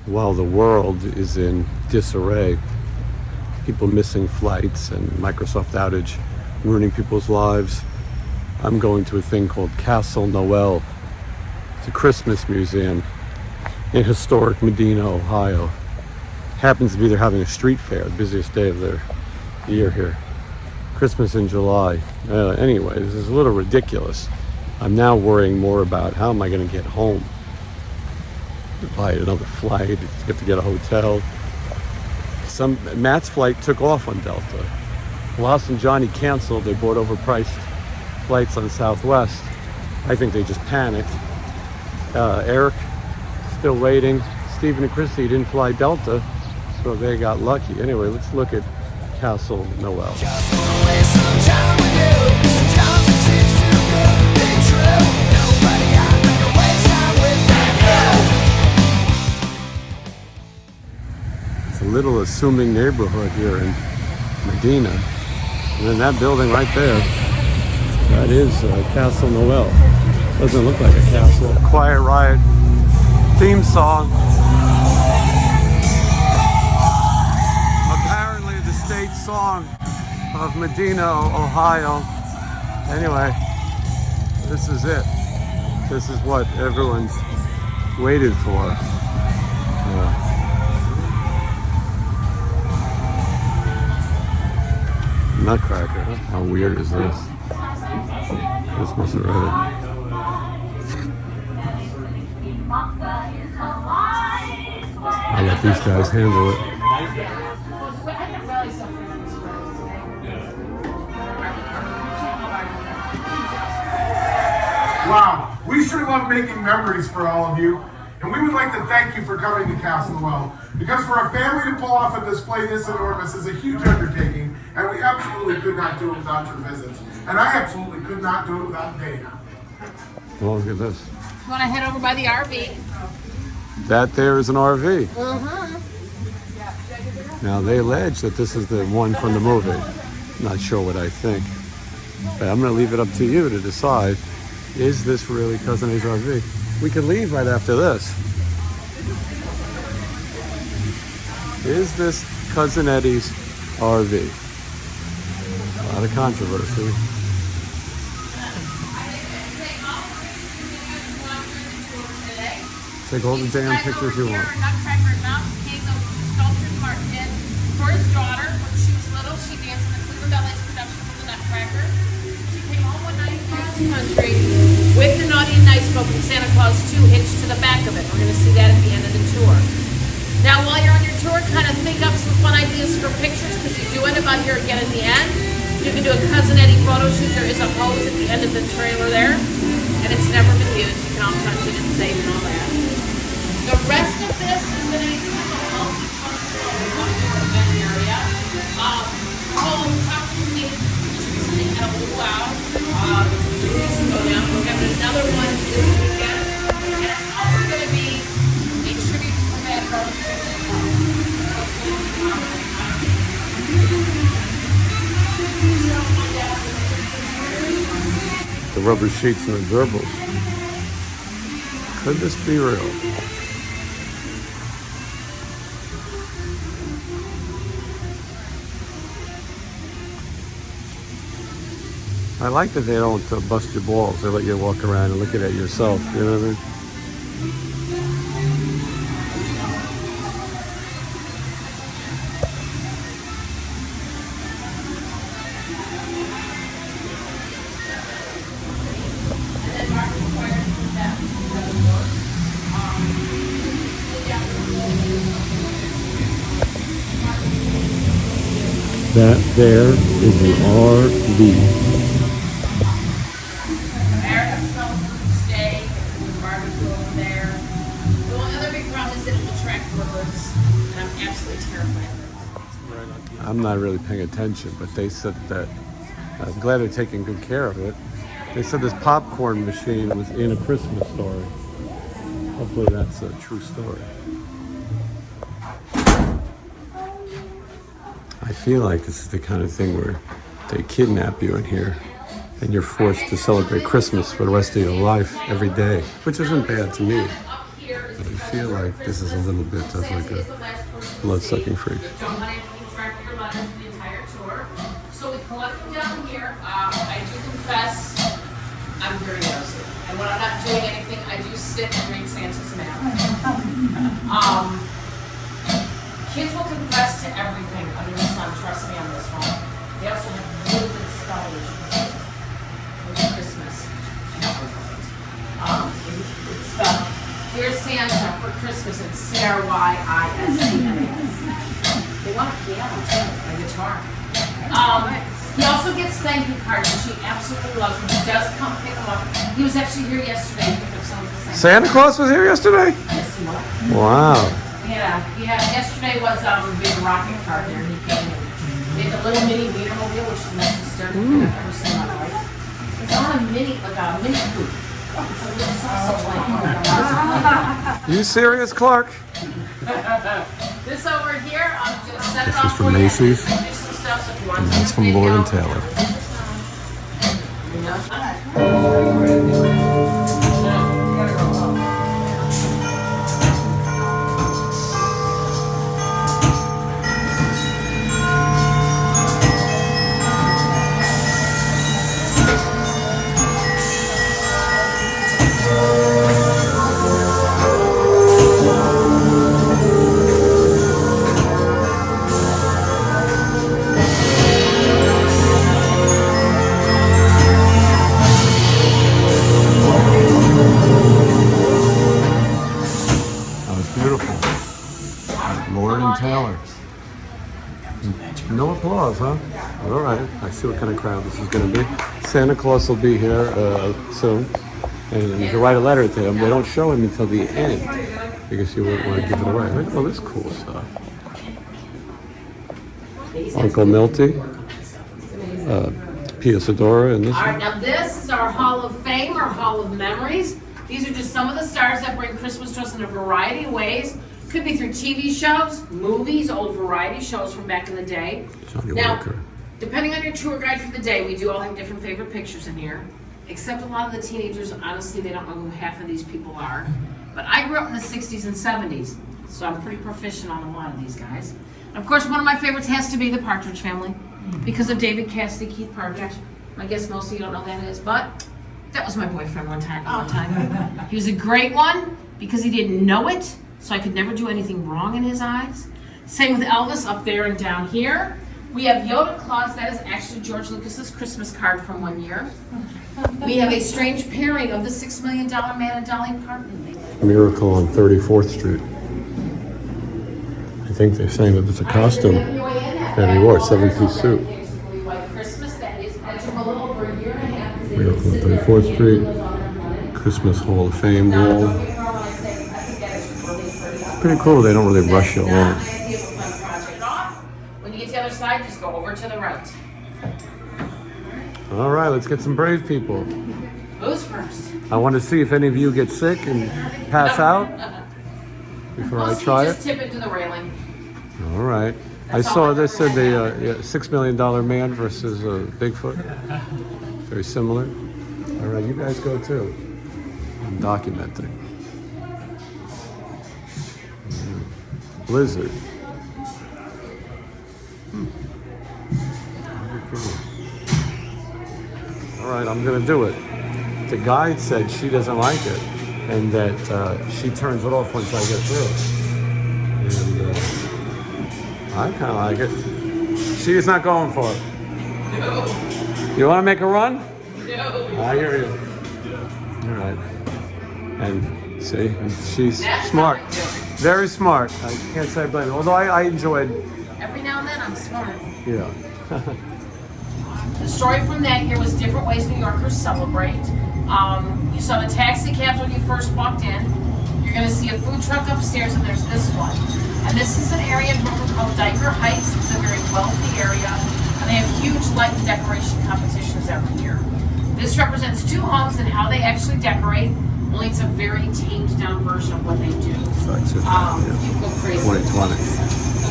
while the world is in disarray, people missing flights and Microsoft outage ruining people's lives, I'm going to a thing called Castle Noel. It's a Christmas museum in historic Medina, Ohio. Happens to be they're having a street fair, the busiest day of their year here. Christmas in July. Anyway, this is a little ridiculous. I'm now worrying more about how am I going to get home. Buy another flight, have to get a hotel. Matt's flight took off on Delta. Ross and Johnny canceled. They bought overpriced flights on Southwest. I think they just panicked. Eric, still waiting. Stephen and Chrissy didn't fly Delta, so they got lucky. Anyway, let's look at Castle Noel. It's a little assuming neighborhood here in Medina. And then that building right there, that is Castle Noel. Doesn't look like a castle. Quiet Riot theme song. Apparently the state song of Medina, Ohio. Anyway, this is it. This is what everyone's waited for. Nutcracker, huh? How weird is this? This must have read it. I'll let these guys handle it. Wow, we sure love making memories for all of you. And we would like to thank you for coming to Castle Noel, because for a family to pull off a display this enormous is a huge undertaking, and we absolutely could not do it without your visits. And I absolutely could not do it without Dana. Well, look at this. You want to head over by the RV? That there is an RV. Now, they allege that this is the one from the movie. Not sure what I think. But I'm going to leave it up to you to decide, is this really Cousin Eddie's RV? We could leave right after this. Is this Cousin Eddie's RV? A lot of controversy. Take all the damn pictures you want. Nutcracker Mouse King of Sculptures Market for his daughter. When she was little, she danced in the Cleveland Ballet's production of the Nutcracker. She came home one night across the country with the Naughty and Nice book and Santa Claus 2 hitched to the back of it. We're going to see that at the end of the tour. Now, while you're on your tour, kind of think up some fun ideas for pictures, because you do end up out here again at the end. You can do a Cousin Eddie photo shoot. There is a pose at the end of the trailer there, and it's never been used. You can all touch it and save and all that. The rest of this is going to be kind of a multi-functional event area. Something at a luau. Go down. We're having another one this weekend, and it's also going to be a tribute to the bad girls. The rubber sheets and the gerbils. Could this be real? I like that they don't bust your balls. They let you walk around and look at it yourself. You know what I mean? That there is an RV. I'm not really paying attention, but they said that, I'm glad they're taking good care of it. They said this popcorn machine was in A Christmas Story. Hopefully that's a true story. I feel like this is the kind of thing where they kidnap you in here and you're forced to celebrate Christmas for the rest of your life every day, which isn't bad to me. I feel like this is a little bit of like a blood-sucking freak. Don't want to keep track of your letters for the entire tour. So we collect them down here. I do confess, I'm very nosy. And when I'm not doing anything, I do sit and read Santa's mail. Kids will confess to everything under the sun. Trust me on this one. They also have really good spelling with Christmas. It's spelled Dear Santa for Christmas. It's CRYISTMAS. They want a piano too, a guitar. He also gets thank you cards, which he absolutely loves. When he does come pick them up. He was actually here yesterday to pick up some of the things. Santa Claus was here yesterday? Yes, he was. Wow. Yeah. Yesterday was a big rocking cart there. He came and made the little mini memorabilia, which is the most disturbing thing I've ever seen in my life. It's on a mini coupe. It's a little sausage like. You serious, Clark? This over here, I'm gonna set it This off is from for you. Macy's. Do some stuff so if you want And to that's take from a Lord video. and Taylor. Beautiful. Lord and Taylor. No applause, huh? All right. I see what kind of crowd this is going to be. Santa Claus will be here soon. And you can write a letter to him. They don't show him until the end because you wouldn't want to give it away. Look at all this cool stuff. Uncle Milty. Pia Sedora and this All right, one. now this is our Hall of Fame, our Hall of Memories. These are just some of the stars that bring Christmas to us in a variety of ways. Could be through TV shows, movies, old variety shows from back in the day. Johnny Now, Walker. depending on your tour guide for the day, we do all have different favorite pictures in here. Except a lot of the teenagers, honestly, they don't know who half of these people are. But I grew up in the 60s and 70s, so I'm pretty proficient on a lot of these guys. And of course, one of my favorites has to be the Partridge Family, because of David Cassidy, Keith Partridge. I guess most of you don't know who that is, but that was my boyfriend one time. He was a great one because he didn't know it, so I could never do anything wrong in his eyes. Same with Elvis up there and down here. We have Yoda Claus. That is actually George Lucas's Christmas card from one year. We have a strange pairing of the $6 Million Man and Dolly Parton. Miracle on 34th Street. I think they're saying that it's a costume that he wore, 7-piece suit. Miracle on 34th Street. Christmas Hall of Fame wall. Pretty cool. They don't really rush you along. When you get to the other side, just go over to the right. All right, let's get some brave people. Who's first? I want to see if any of you get sick and pass out before I try Just it. tip it to the railing. All right. I saw this said the $6 Million Man versus Bigfoot. Very similar. All right, you guys go too. I'm documenting. Blizzard. All right, I'm gonna do it. The guide said she doesn't like it, and that she turns it off once I get through. And I kind of like it. She is not going for it. No. You want to make a run? No. I hear you. All right. And see, she's That's smart. how I do it. Very smart. I can't say I blame her. Although I enjoyed, Every now and then, I'm smart. yeah. The story from that here was different ways New Yorkers celebrate. You saw the taxi cabs when you first walked in. You're going to see a food truck upstairs, and there's this one. And this is an area in Brooklyn called Diker Heights. It's a very wealthy area, and they have huge light decoration competitions every year. This represents two homes and how they actually decorate, only it's a very tamed down version of what they do. People go crazy. 2020.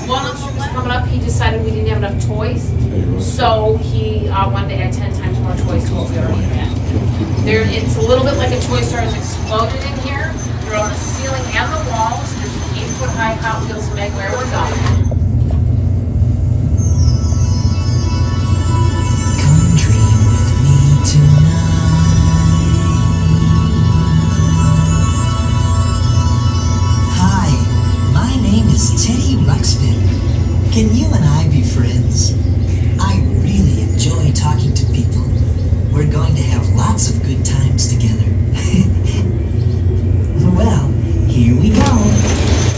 One of them was coming up, he decided we didn't have enough toys, so he wanted to add 10 times more toys to what we already had. It's a little bit like a Toy Story has exploded in here. They're on the ceiling and the walls, there's an 8-foot high Hot Wheels meg where it would go. Come dream with me tonight. Hi, my name is Teddy Ruxpin. Can you and I be friends? I really enjoy talking to people. We're going to have lots of good times together. Well, here we go.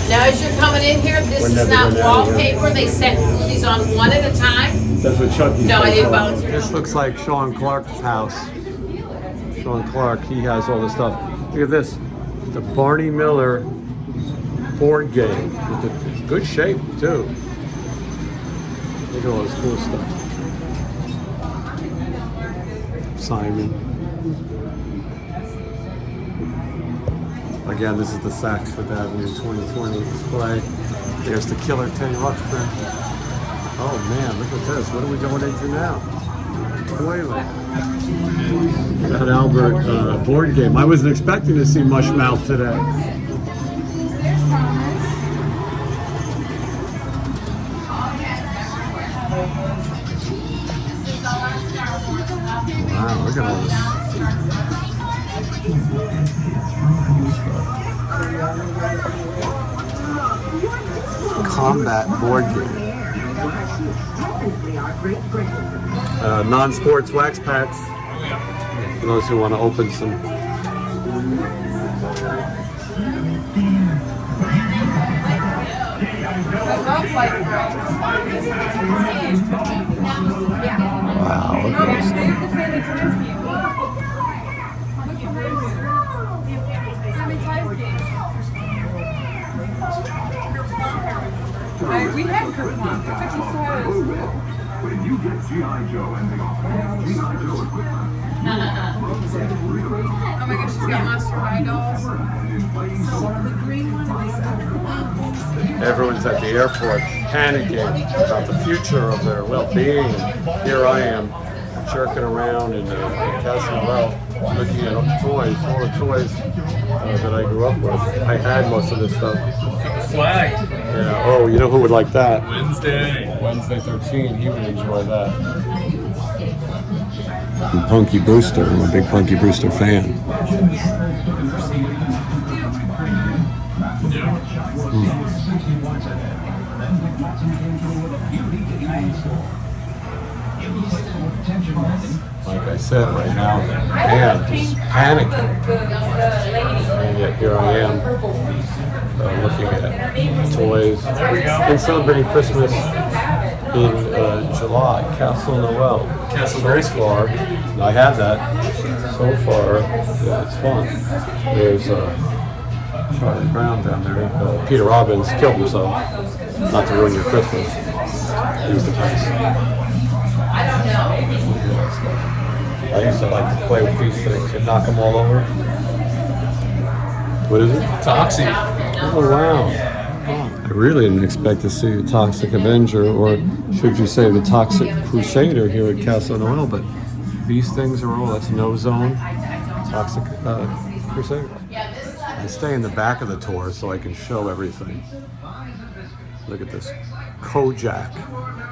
Now as you're coming in here, this We're is never not going out of here. wallpaper. They set movies on one at a time. That's what Chucky No, I said. didn't volunteer. This looks like Sean Clark's house. Sean Clark, he has all this stuff. Look at this. The Barney Miller board game. It's good shape, too. Look at all this cool stuff. Simon. Again, this is the Saks Fifth Avenue 2020 display. There's the killer Teddy Ruxpin. Oh man, look at this. What are we going into now? Toilet. That Albert board game. I wasn't expecting to see Mushmouth today. Wow, look at all this. Combat board game. Non-sports wax packs. For those who want to open some. Wow, look at this. We had coupons. When you get G.I. Joe and the offer, G.I. Joe equipment. Oh my gosh, she's got Monster High dolls. So the green one is Everyone's at the airport panicking about the future of their well-being. Here I am, jerking around in Castle Noel, looking at toys, all the toys that I grew up with. I had most of this stuff. Flag. Yeah. Oh, you know who would like that? Wednesday 13. He would enjoy that. And Punky Brewster. I'm a big Punky Brewster fan. Like I said, right now, man, just panicking. And yet here I am, looking at toys and celebrating Christmas in July. Castle Noel. So far, I had that. So far, yeah, it's fun. There's Charlie Brown down there. Peter Robbins killed himself. Not to ruin your Christmas. He was the best. I used to like to play with these things and knock them all over. What is it? Toxic. Oh, wow. I really didn't expect to see a Toxic Avenger, or should you say the Toxic Crusader here at Castle Noel, but these things are all, that's No Zone, Toxic Crusader. I stay in the back of the tour so I can show everything. Look at this. Kojak,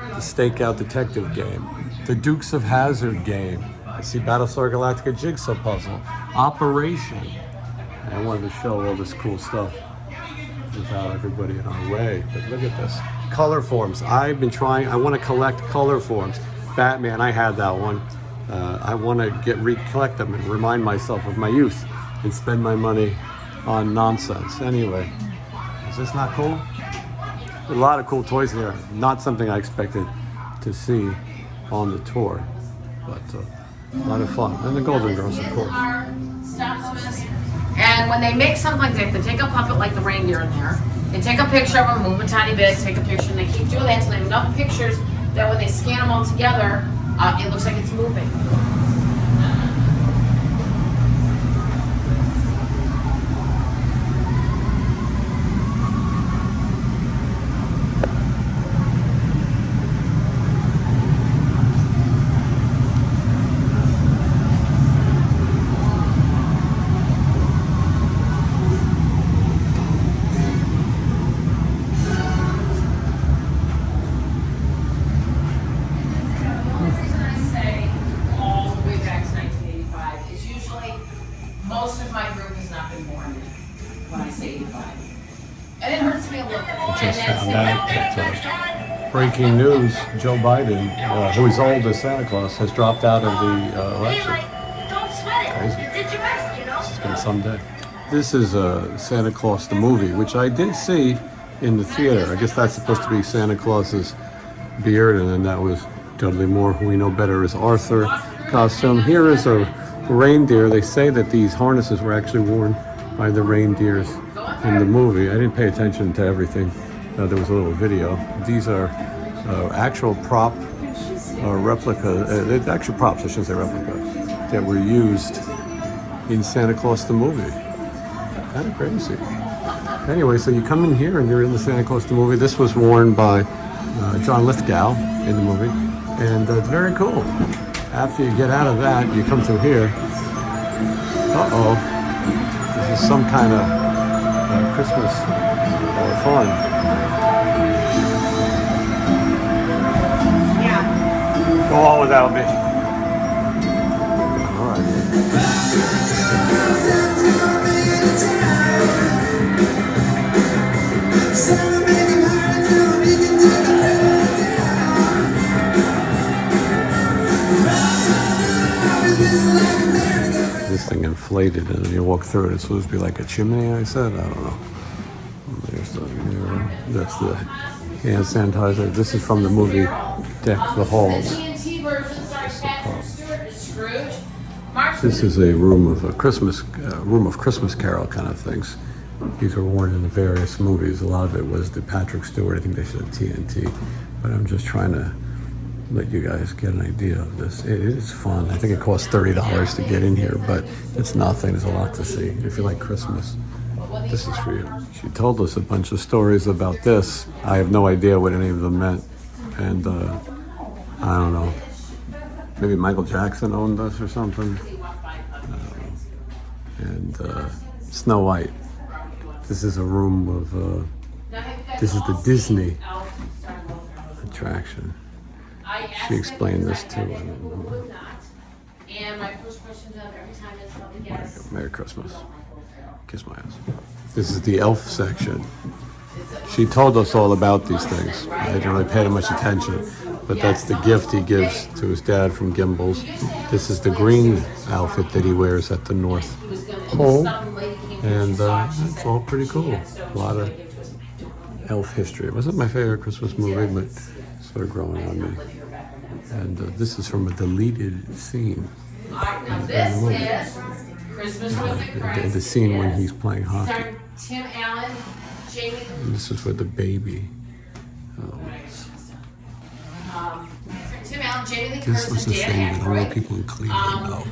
the Stakeout Detective game, the Dukes of Hazzard game. I see Battlestar Galactica Jigsaw Puzzle, Operation. I wanted to show all this cool stuff without everybody in our way. But look at this. Color forms. I've been trying, I want to collect color forms. Batman, I had that one. I want to recollect them and remind myself of my youth and spend my money on nonsense. Anyway, is this not cool? A lot of cool toys here. Not something I expected to see on the tour, but a lot of fun. And the Golden Girls, of course. And when they make something like that, they take a puppet like the reindeer in there, and take a picture of them, move a tiny bit, take a picture, and they keep doing that until they have enough pictures that when they scan them all together, it looks like it's moving. just found out that breaking news: Joe Biden, who is old as Santa Claus, has dropped out of the election. Crazy. This has been some day. This is Santa Claus the movie, which I did see in the theater. I guess that's supposed to be Santa Claus's beard, and then that was Dudley Moore, who we know better as Arthur costume. Here is a reindeer. They say that these harnesses were actually worn by the reindeers in the movie. I didn't pay attention to everything. There was a little video. These are actual prop replica. They're actual props, I shouldn't say replica, that were used in Santa Claus the movie. Kind of crazy. Anyway, so you come in here and you're in the Santa Claus the movie. This was worn by John Lithgow in the movie, and it's very cool. After you get out of that, you come through here. Uh-oh. This is some kind of Christmas fun. Go on without me. All right. This thing inflated, and then you walk through it. It's supposed to be like a chimney, I said. I don't know. There's the mirror. That's the hand sanitizer. This is from the movie Deck the Halls. This is a room of Christmas Carol kind of things. These were worn in the various movies. A lot of it was the Patrick Stewart. I think they said TNT. But I'm just trying to let you guys get an idea of this. It is fun. I think it costs $30 to get in here, but it's nothing. There's a lot to see. If you like Christmas, this is for you. She told us a bunch of stories about this. I have no idea what any of them meant. And I don't know. Maybe Michael Jackson owned us or something. And Snow White. This is a room of, this is the Disney attraction. She explained this too. And my first question to them every time is how to guess. Merry Christmas. Kiss my ass. This is the elf section. She told us all about these things. I didn't really pay much attention, but that's the gift he gives to his dad from Gimbals. This is the green outfit that he wears at the North Pole, and it's all pretty cool. A lot of elf history. It wasn't my favorite Christmas movie, but sort of growing on me. And this is from a deleted scene. Now this is Christmas with the Cranks. The scene when he's playing hockey. Starring Tim Allen, Jamie. And this is with the baby. Tim Allen, Jamie Lee This Curtis, was and the Dan thing that only Aykroyd. people in Cleveland know.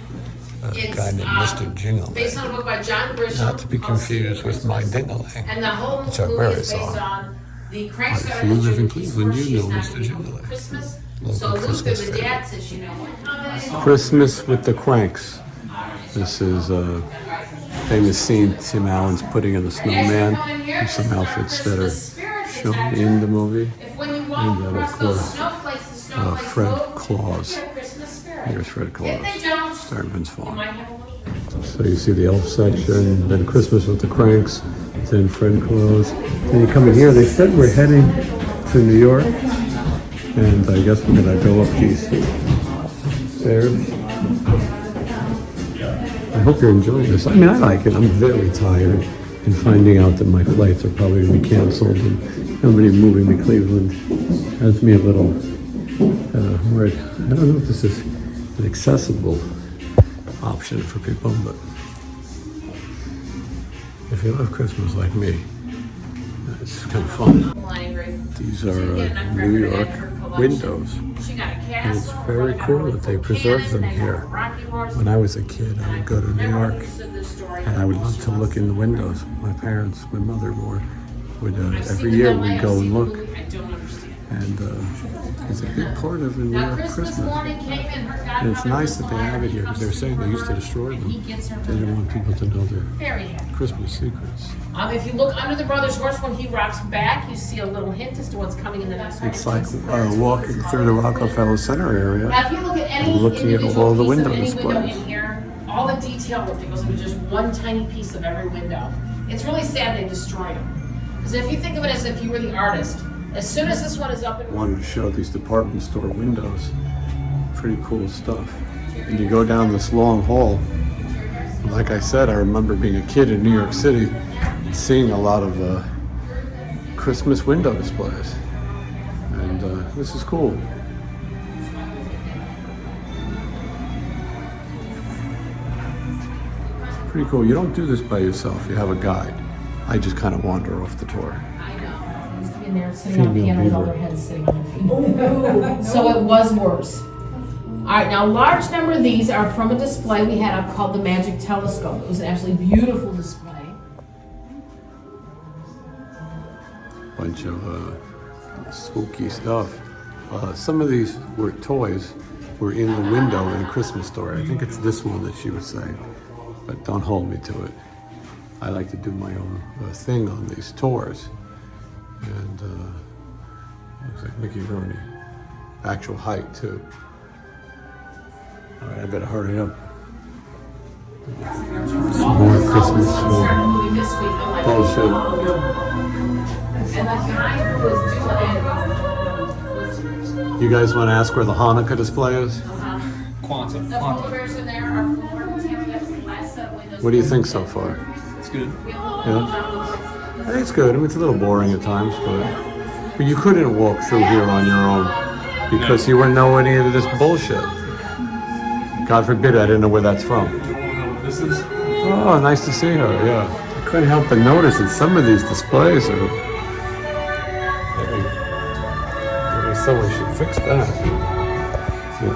A It's, guy named Mr. Jingle. Based on a book by John Grisham. Not to be confused with My Dingaling. And the whole which are movie very is based soft. on the Cranks. But if you live in Cleveland, you know Mr. Jingle. Christmas. Local So Luther, Christmas the favorite. dad, says, you know what? Christmas with the Cranks. This is a famous scene Tim Allen's putting in the snowman. And some outfits that are shown in the movie. If when you walk And then, of across those course, snowflakes, the snowflakes Fred will Claus. get Christmas spirit. Here's Fred Claus. If they don't, Starring Vince you Vaughn. might have a little. So you see the elf section, then Christmas with the Cranks, then Fred Claus. Then you come in here. They said we're heading to New York, and I guess we're gonna go up these stairs. I hope you're enjoying this. I mean, I like it. I'm very tired, and finding out that my flights are probably gonna be canceled and nobody moving to Cleveland has me a little worried. I don't know if this is an accessible option for people, but if you love Christmas like me, it's kind of fun. These are New York windows, and it's very cool that they preserve them here. When I was a kid, I would go to New York, and I would love to look in the windows. My parents, my mother would every year we'd go and look, and it's a big part of the New York Christmas. And it's nice that they have it here, because they were saying they used to destroy them. They didn't want people to know their Christmas secrets. If you look under the brother's horse when he rocks back, you see a little hint as to what's coming in the next one. It's like walking through the Rockefeller Center area. Now, if you look at any Looking at individual all the piece window of any window displays. in here, all the detail work that goes into just one tiny piece of every window. It's really sad they destroyed them. Because if you think of it as if you were the artist, as soon as this one is up and Wanted to show these department store windows. Pretty cool stuff. And you go down this long hall. Like I said, I remember being a kid in New York City, seeing a lot of Christmas window displays. And this is cool. Pretty cool. You don't do this by yourself. You have a guide. I just kind of wander off the tour. used to be in there sitting on a Female piano with all beaver. their heads sitting on their feet. So it was worse. All right, now a large number of these are from a display we had up called the Magic Telescope. It was an absolutely beautiful display. Bunch of spooky stuff. Some of these were toys were in the window in a Christmas story. I think it's this one that she was saying, but don't hold me to it. I like to do my own thing on these tours. And looks like Mickey Rooney. Actual height too. All right, I better hurry up. Some more Christmas store. Bullshit. And the guy who was doing it. You guys want to ask where the Hanukkah display is? The polar bears in there are from Morgan Tammy. That was the last set of windows. What do you think so far? It's good. Yeah. I think it's good. I mean, it's a little boring at times, but you couldn't walk through here on your own because you wouldn't know any of this bullshit. God forbid I didn't know where that's from. This is. Oh, nice to see her, yeah. I couldn't help but notice that some of these displays are... Maybe someone should fix that.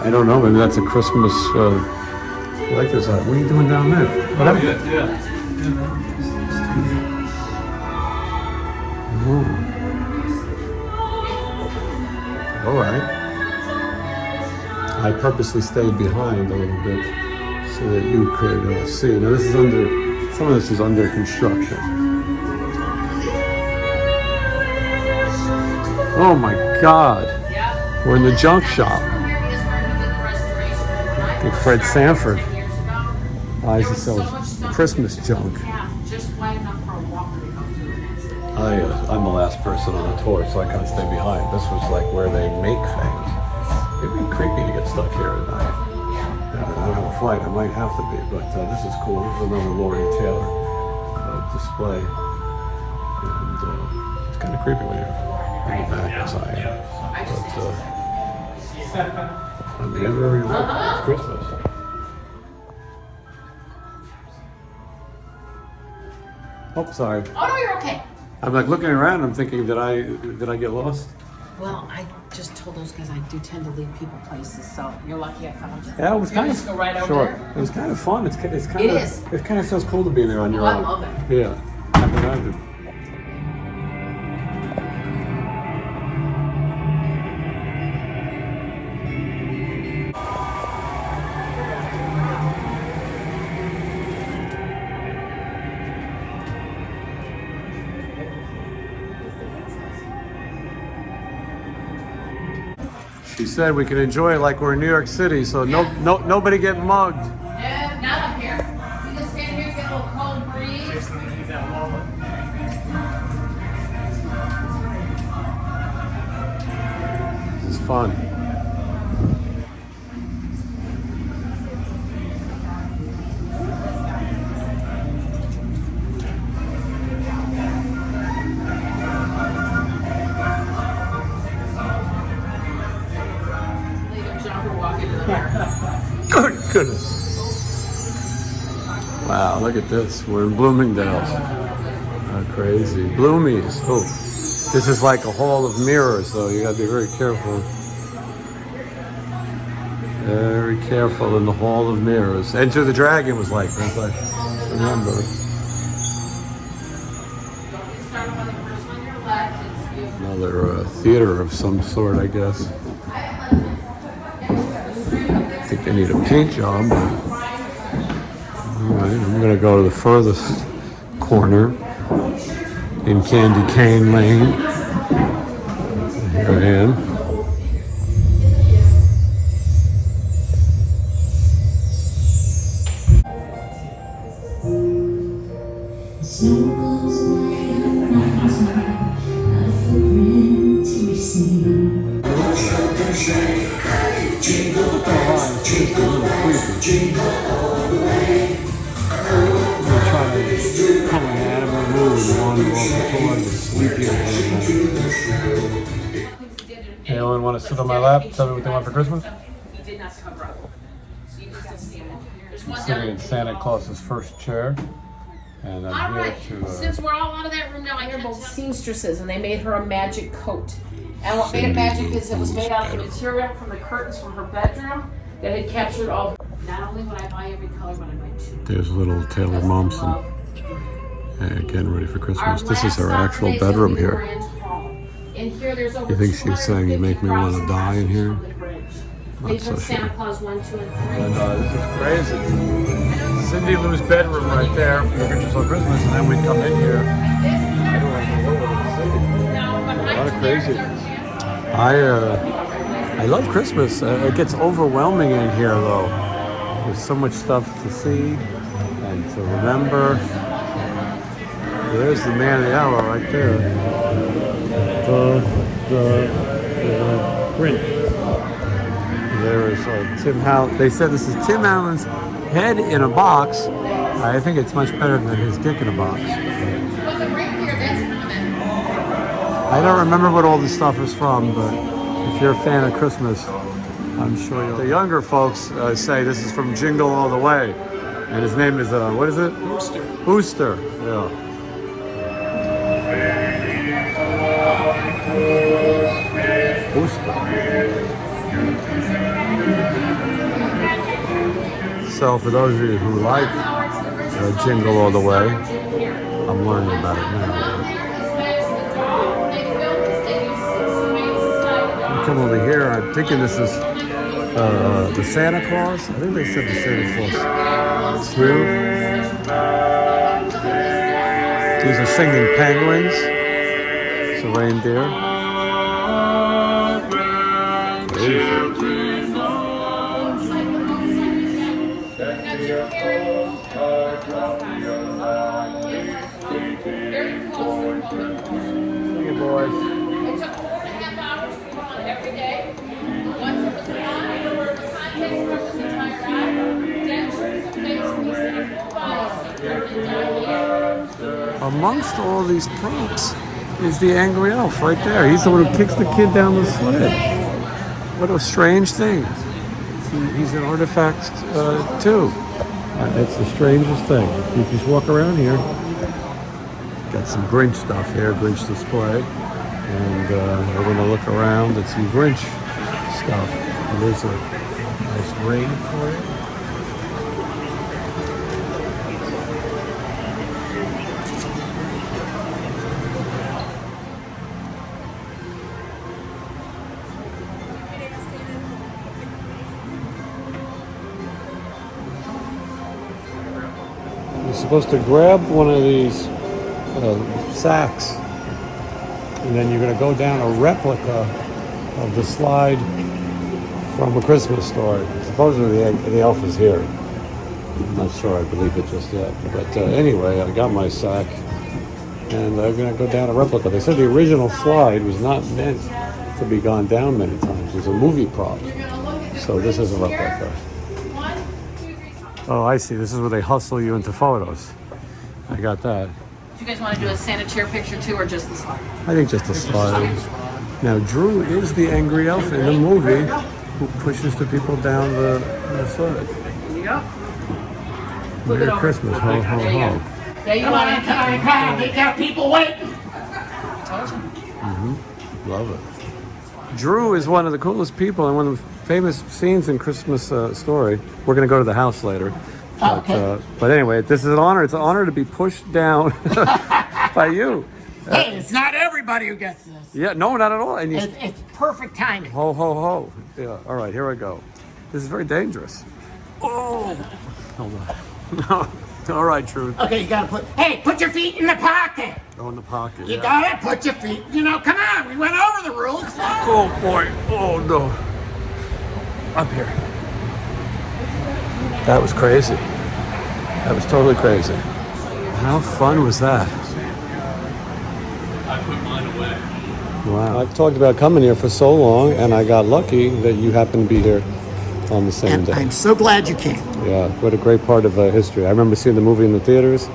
I don't know, maybe that's a Christmas... like this. What are you doing down there? What happened? Yeah. All right. I purposely stayed behind a little bit so that you could see. Now this is some of this is under construction. Oh my God. Yeah. We're in the junk shop. From here because where we did the restoration. When I Big first Fred started Sanford. 10 years ago, Eyes there that was so much sells stuff Christmas in the junk. path just wide enough for a walker to go through, and that's it. I'm the last person on the tour, so I kind of stay behind. This was like where they make things. It'd be creepy to get stuck here at night. I don't have a flight, I might have to be, but this is cool. This is another Lord and Taylor display. And it's kind of creepy when you're in the back, as I am. But I mean, everywhere you look, it's Christmas. Oh, sorry. Oh no, you're okay. I'm like looking around, I'm thinking, did I get lost? Well, I just told those guys I do tend to leave people places, so you're lucky I found you. Yeah, it was You kind just of go right over sure. there. It was kind of fun. It's kind of It is. It kind of feels cool to be there on your Oh, I own. love it. Yeah, I can imagine. She said we can enjoy it like we're in New York City, so nobody get mugged. Yeah, not up here. You just stand here, get a little cold breeze. This is fun. Leave a jumper walk into the bar. Good goodness. Wow, look at this. We're in Bloomingdale's. Crazy. Bloomies. Oh, this is like a hall of mirrors, though. You gotta be very careful. Very careful in the hall of mirrors. Enter the Dragon was like this, I remember. Don't get started on the first one on your left. It's beautiful. Another theater of some sort, I guess. I think they need a paint job. All right, I'm gonna go to the furthest corner in Candy Cane Lane. Here I am. Snow goes away at night. Anyone want to sit on my lap? Tell me what they want for Christmas? He did not cover up. So you just have to stand it. There's I'm one sitting down. in Santa Claus's first chair, and I'm All here right, to. since we're all out of that room now, I hear both seamstresses, and they made her a magic coat. And what made it magic is it was made out of the material from the curtains from her bedroom that had captured all. Not only would I buy every color, but I buy two. There's little Taylor Momsen. Getting ready for Christmas. This is her actual bedroom here. You think she's saying you make me want to die in here? Not so Santa sure. Claus 1, 2, and 3. And this is crazy. Cindy Lou's bedroom right there for the Grinch on Christmas, and then we come in here. I don't know what to see. A lot of craziness. I love Christmas. It gets overwhelming in here though. There's so much stuff to see and to remember. There's the man of the hour right there. The Grinch. There is Tim Allen. They said this is Tim Allen's head in a box. I think it's much better than his dick in a box. I don't remember what all this stuff is from, but if you're a fan of Christmas, I'm sure you'll. The younger folks say this is from Jingle All the Way, and his name is what is it? Booster. Booster. Yeah. So for those of you who like Jingle All the Way, I'm learning about it now. I come over here, I'm thinking this is the Santa Claus. I think they said the Santa Claus too. These are singing penguins. It's a reindeer. Singing boys. It took 4.5 hours to put on every day. Once it was on, there were contacts from the entire ride. Dentures, face, and full body. Amongst all these props is the angry elf right there. He's the one who kicks the kid down the sled. What a strange thing. He's an artifact too. It's the strangest thing. You just walk around here. Got some Grinch stuff here, Grinch display. And we're going to look around at some Grinch stuff. And there's a nice ring for it. You're supposed to grab one of these sacks, and then you're going to go down a replica of the slide from A Christmas Story. Supposedly the elf is here. I'm not sure I believe it just yet. But anyway, I got my sack, and I'm going to go down a replica. They said the original slide was not meant to be gone down many times. It was a movie prop. So this is a replica. Oh, I see. This is where they hustle you into photos. I got that. Do you guys want to do a Santa chair picture too, or just the slide? I think just a slide. Now, Drew is the angry elf in the movie who pushes the people down the sled. There you go. Merry Christmas. Ho, ho, ho. There you are. Come on. Get there, people waiting. Love it. Drew is one of the coolest people and one of the famous scenes in Christmas Story. We're going to go to the house later. But anyway, this is an honor. It's an honor to be pushed down by you. Hey, it's not everybody who gets this. Yeah, no, not at all. And It's perfect timing. ho, ho, ho. Yeah, all right, here I go. This is very dangerous. Oh! Hold on. All right, Drew. Okay, you gotta put your feet in the pocket. Go in the pocket. You Yeah. gotta put your feet, come on, we went over the rules. Oh, boy. Oh, no. Up here. That was crazy. That was totally crazy. How fun was that? I put mine away. Wow. I've talked about coming here for so long, and I got lucky that you happened to be here on the same And day. I'm so glad you came. Yeah, what a great part of history. I remember seeing the movie in the theaters.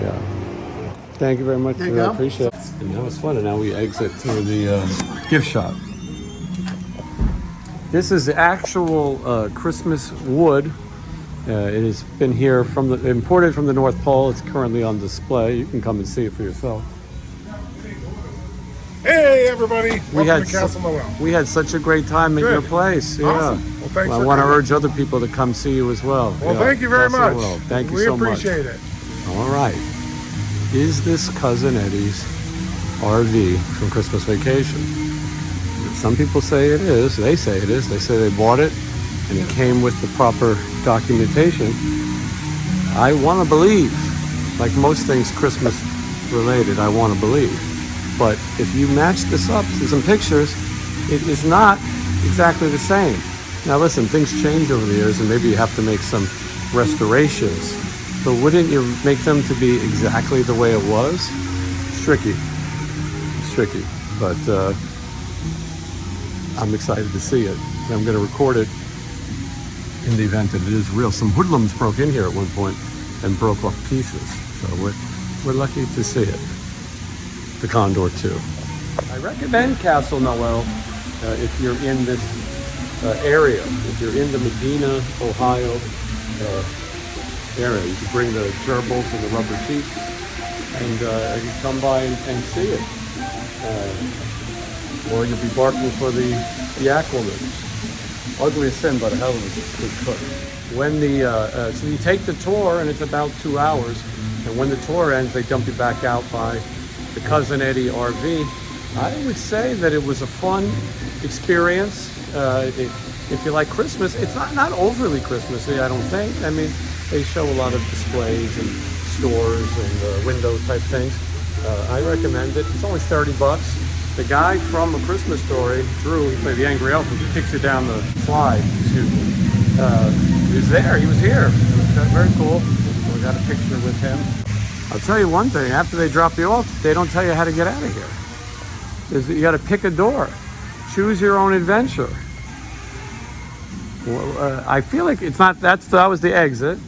Yeah. Thank you very much. There you I go. appreciate it. And now it's fun. And now we exit through the gift shop. This is actual Christmas wood. It has been here imported from the North Pole. It's currently on display. You can come and see it for yourself. Hey, everybody. Welcome had to Castle Noel. We had such a great time at Good. your place. Yeah. Awesome. Well, thanks I for want to coming. urge other people to come see you as well. Well, Yeah, thank you very Castle much. Noel. Thank you we so much. appreciate it. All right. Is this Cousin Eddie's RV from Christmas Vacation? Some people say it is. They say it is. They say they bought it and it came with the proper documentation. I want to believe, like most things Christmas related, I want to believe. But if you match this up to some pictures, it is not exactly the same. Now listen, things change over the years and maybe you have to make some restorations. But wouldn't you make them to be exactly the way it was? It's tricky. It's tricky. But I'm excited to see it. And I'm going to record it in the event that it is real. Some hoodlums broke in here at one point and broke off pieces. So we're lucky to see it. The Condor too. I recommend Castle Noel if you're in this area. If you're in the Medina, Ohio area, you can bring the gerbils and the rubber sheets, and you can come by and see it. Or you'll be barking for the aquaman. Ugly as sin, but a hell of a good cook. When so you take the tour, and it's about 2 hours. And when the tour ends, they dump you back out by the Cousin Eddie RV. I would say that it was a fun experience. If you like Christmas, it's not overly Christmassy, I don't think. I mean, they show a lot of displays and stores and window type things. I recommend it. It's only $30. The guy from A Christmas Story, Drew, he played the angry elf who kicks you down the slide, excuse me. He was there, he was here. It was very cool. We got a picture with him. I'll tell you one thing, after they drop you off, they don't tell you how to get out of here. You got to pick a door. Choose your own adventure. Well, I feel like it's not, that was the exit.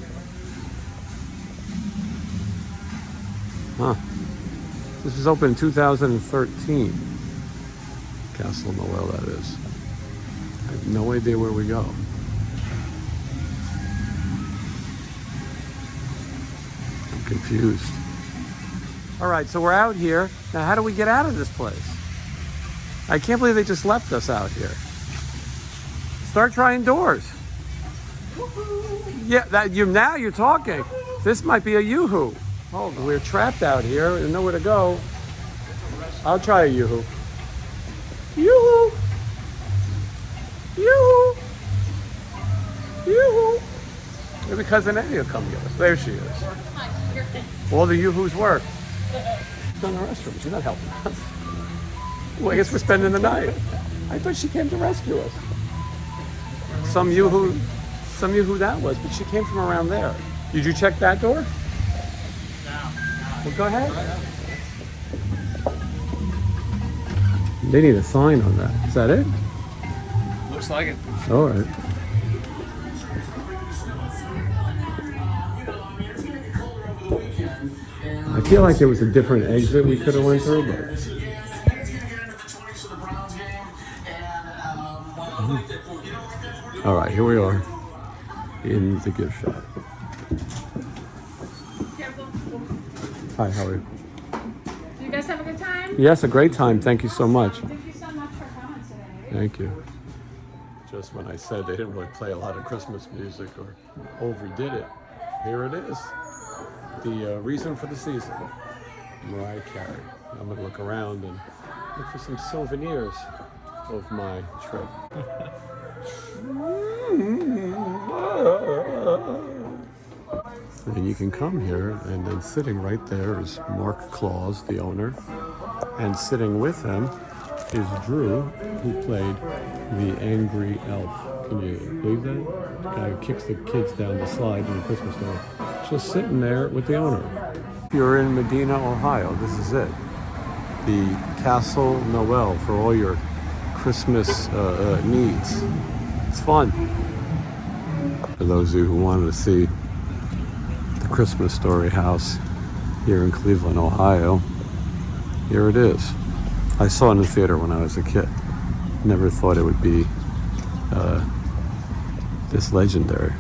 Huh. This was open in 2013. Castle Noel, that is. I have no idea where we go. I'm confused. All right, so we're out here. Now, how do we get out of this place? I can't believe they just left us out here. Start trying doors. Yeah, now you're talking. This might be a yoo-hoo. Oh, we're trapped out here and nowhere to go. I'll try a yoo-hoo. Yoo-hoo! Yoo-hoo! Yoo-hoo! Maybe Cousin Eddie will come get us. There she is. All the yoo-hoos work. She's in the restroom. She's not helping us. Well, I guess we're spending the night. I thought she came to rescue us. Some yoo-hoo that was, but she came from around there. Did you check that door? Well, go ahead. They need a sign on that. Is that it? Looks like it. All right. I feel like there was a different exit we could have went through, but... All right, here we are in the gift shop. Hi, how are you? Do you guys have a good time? Yes, a great time. Thank you so much. Thank you so much for coming today. Thank you. Just when I said they didn't really play a lot of Christmas music or overdid it, here it is. The reason for the season, Mariah Carey. I'm gonna look around and look for some souvenirs of my trip. And you can come here, and then sitting right there is Mark Claus, the owner, and sitting with him is Drew, who played the angry elf. Can you believe that? The guy who kicks the kids down the slide in the Christmas Story. Just sitting there with the owner. If you're in Medina, Ohio, this is it. The Castle Noel for all your Christmas needs. It's fun. For those of you who wanted to see the Christmas Story house, here in Cleveland, Ohio. Here it is. I saw it in the theater when I was a kid. Never thought it would be this legendary.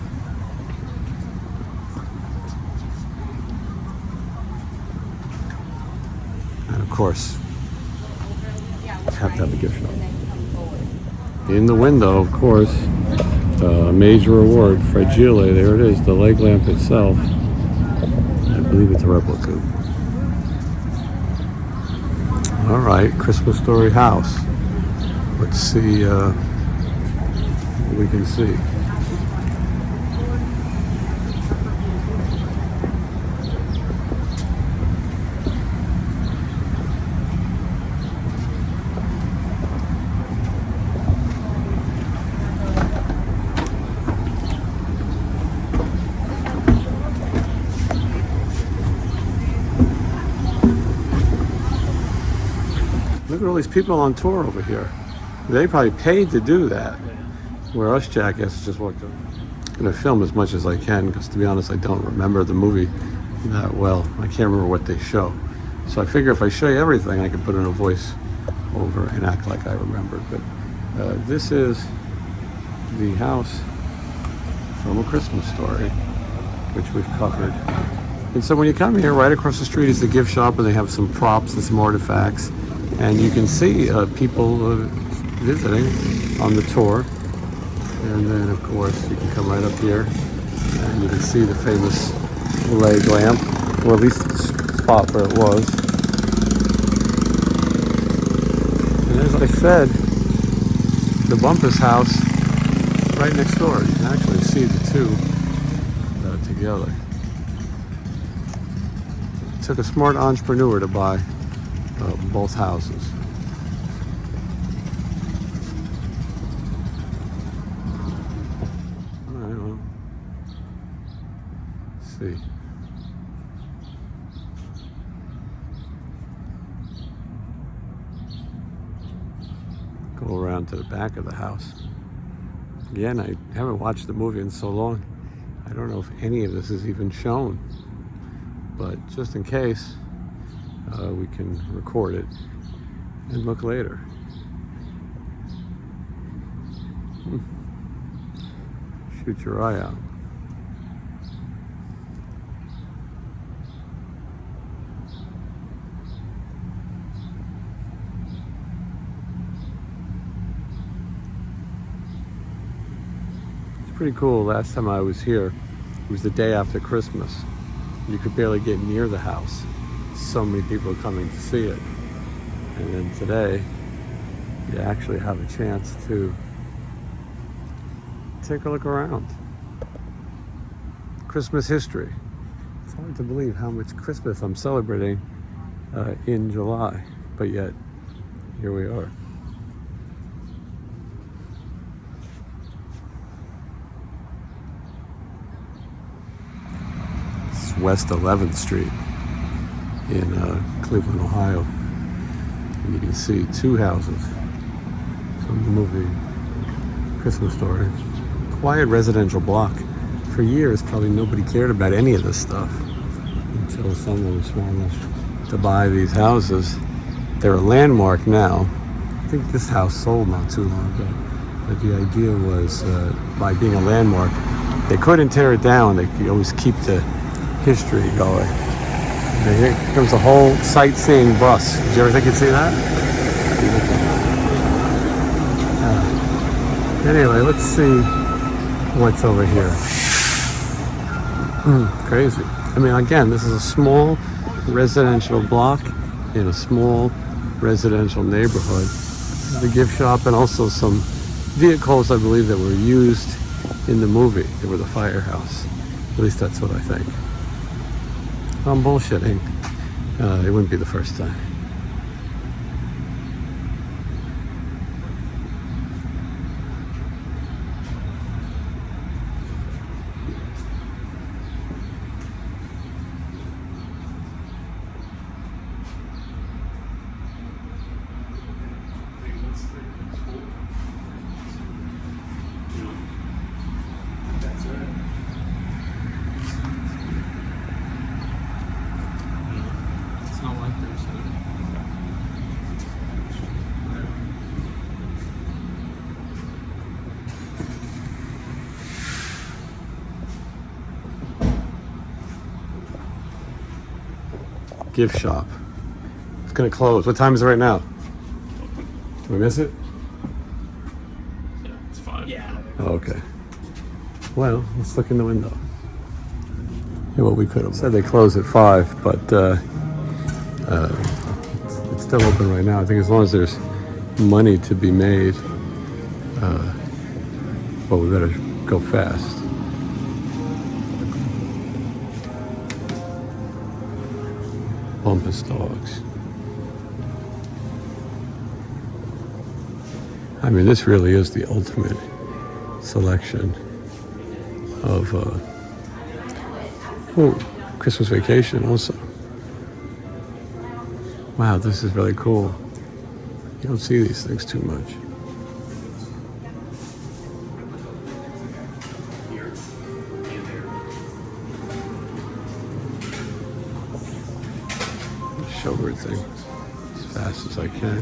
And of course, have to have a gift shop. In the window, of course, a major award, Fragile. There it is, the leg lamp itself. I believe it's a replica. All right, Christmas Story house. Let's see what we can see. Look at all these people on tour over here. They probably paid to do that. Where us jackasses just walked up. I'm gonna film as much as I can because, to be honest, I don't remember the movie that well. I can't remember what they show. So I figure if I show you everything, I can put in a voice over and act like I remembered. But this is the house from A Christmas Story, which we've covered. And so when you come here, right across the street is the gift shop, and they have some props and some artifacts. And you can see people visiting on the tour. And then, of course, you can come right up here and you can see the famous leg lamp, or at least the spot where it was. And as I said, the Bumpus house right next door. You can actually see the two together. It took a smart entrepreneur to buy both houses. All right, well, let's see. Go around to the back of the house. Again, I haven't watched the movie in so long. I don't know if any of this is even shown, but just in case, we can record it and look later. Shoot your eye out. It's pretty cool. Last time I was here, it was the day after Christmas. You could barely get near the house. So many people coming to see it. And then today, you actually have a chance to take a look around. Christmas history. It's hard to believe how much Christmas I'm celebrating in July, but yet here we are. It's West 11th Street in Cleveland, Ohio. And you can see two houses from the movie Christmas Story. Quiet residential block. For years, probably nobody cared about any of this stuff until someone was smart enough to buy these houses. They're a landmark now. I think this house sold not too long ago. But the idea was, by being a landmark, they couldn't tear it down. They could always keep the history going. And here comes a whole sightseeing bus. Did you ever think you'd see that? Anyway, let's see what's over here. Crazy. I mean, again, this is a small residential block in a small residential neighborhood. This is the gift shop and also some vehicles, I believe, that were used in the movie. They were the firehouse. At least that's what I think. I'm bullshitting. It wouldn't be the first time. gift shop. It's gonna close. What time is it right now? Did we miss it? Yeah, it's 5. Yeah. Oh, okay. Well, let's look in the window. Yeah, well, we could have said they close at 5, but it's still open right now. I think as long as there's money to be made, well, we better go fast. Bumpus dogs. I mean, this really is the ultimate selection of Christmas Vacation also. Wow, this is really cool. You don't see these things too much. Show everything as fast as I can.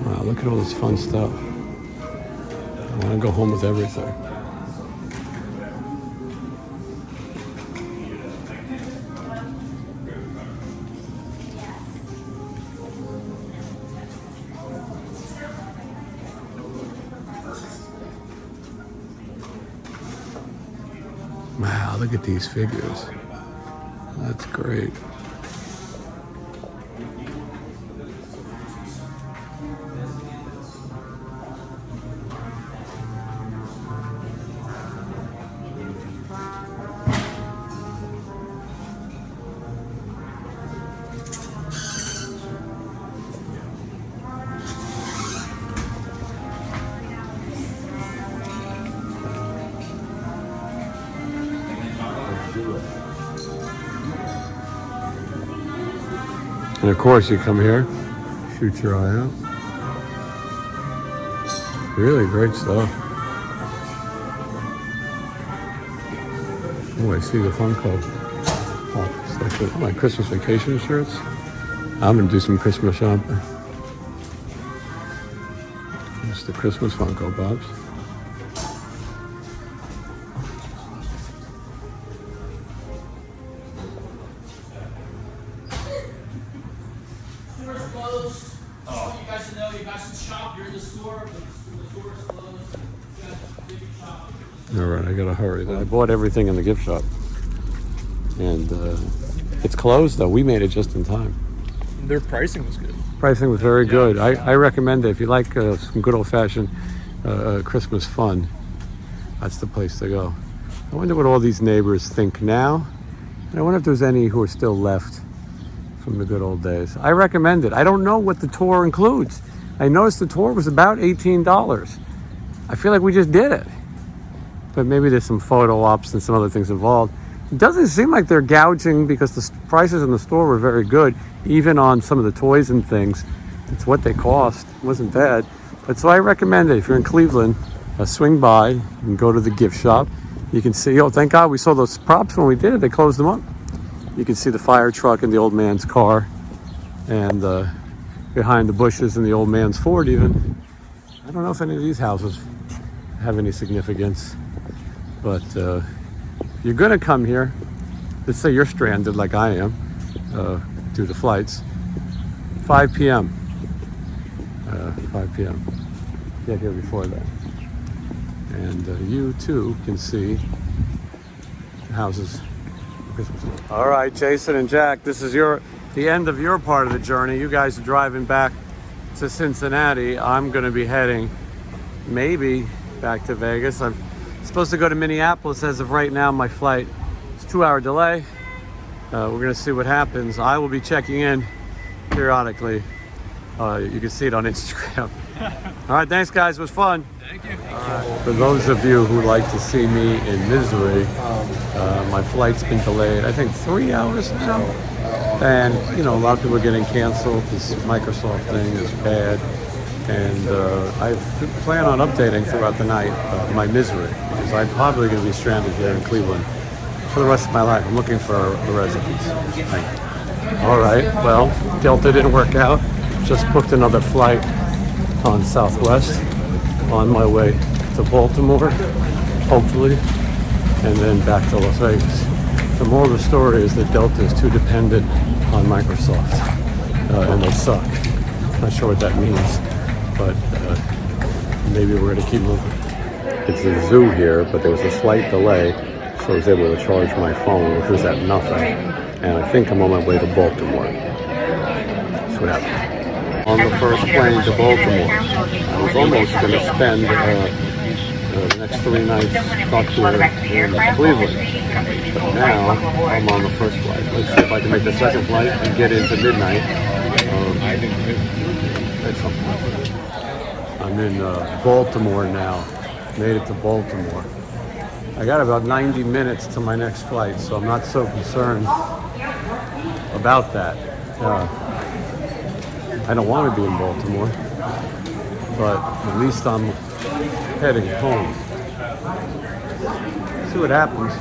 Wow, look at all this fun stuff. I want to go home with everything. Wow, look at these figures. That's great. And of course, you come here, shoot your eye out. Really great stuff. Oh, I see the Funko. Oh, it's like all my Christmas Vacation shirts. I'm gonna do some Christmas shopping. It's the Christmas Funko Pops. All right, I gotta hurry. I bought everything in the gift shop, and it's closed though. We made it just in time. Their pricing was good. Pricing was very good. I recommend it if you like some good old-fashioned Christmas fun. That's the place to go. I wonder what all these neighbors think now, and I wonder if there's any who are still left from the good old days. I recommend it. I don't know what the tour includes. I noticed the tour was about $18. I feel like we just did it. But maybe there's some photo ops and some other things involved. It doesn't seem like they're gouging because the prices in the store were very good, even on some of the toys and things. It's what they cost. It wasn't bad. But so I recommend it. If you're in Cleveland, swing by and go to the gift shop. You can see, oh, thank God we saw those props when we did it. They closed them up. You can see the fire truck and the old man's car, and behind the bushes and the old man's Ford even. I don't know if any of these houses have any significance. But you're gonna come here, let's say you're stranded like I am, due to flights, 5 p.m. 5 p.m. Get here before that. And you too can see the houses for Christmas. All right, Jason and Jack, this is the end of your part of the journey. You guys are driving back to Cincinnati. I'm gonna be heading maybe back to Vegas. I'm supposed to go to Minneapolis as of right now. My flight is a 2-hour delay. We're gonna see what happens. I will be checking in periodically. You can see it on Instagram. All right, thanks guys, it was fun. Thank you. For those of you who like to see me in misery, my flight's been delayed, I think 3 hours now. And you know, a lot of people are getting canceled. This Microsoft thing is bad. And I plan on updating throughout the night my misery, because I'm probably going to be stranded here in Cleveland for the rest of my life. I'm looking for a residence. All right, well, Delta didn't work out. Just booked another flight on Southwest on my way to Baltimore. hopefully, and then back to Las Vegas. The moral of the story is that Delta is too dependent on Microsoft, and they suck. Not sure what that means, but maybe we're going to keep moving. It's a zoo here, but there was a slight delay, so I was able to charge my phone, which was at nothing, and I think I'm on my way to Baltimore. That's what happened. On the first plane to Baltimore, I was almost going to spend the next 3 nights up here in Cleveland, but now I'm on the first flight. Let's see if I can make the second flight and get into midnight. That's something. I'm in Baltimore now. Made it to Baltimore. I got about 90 minutes to my next flight, so I'm not so concerned about that. I don't want to be in Baltimore, but at least I'm heading home. See what happens.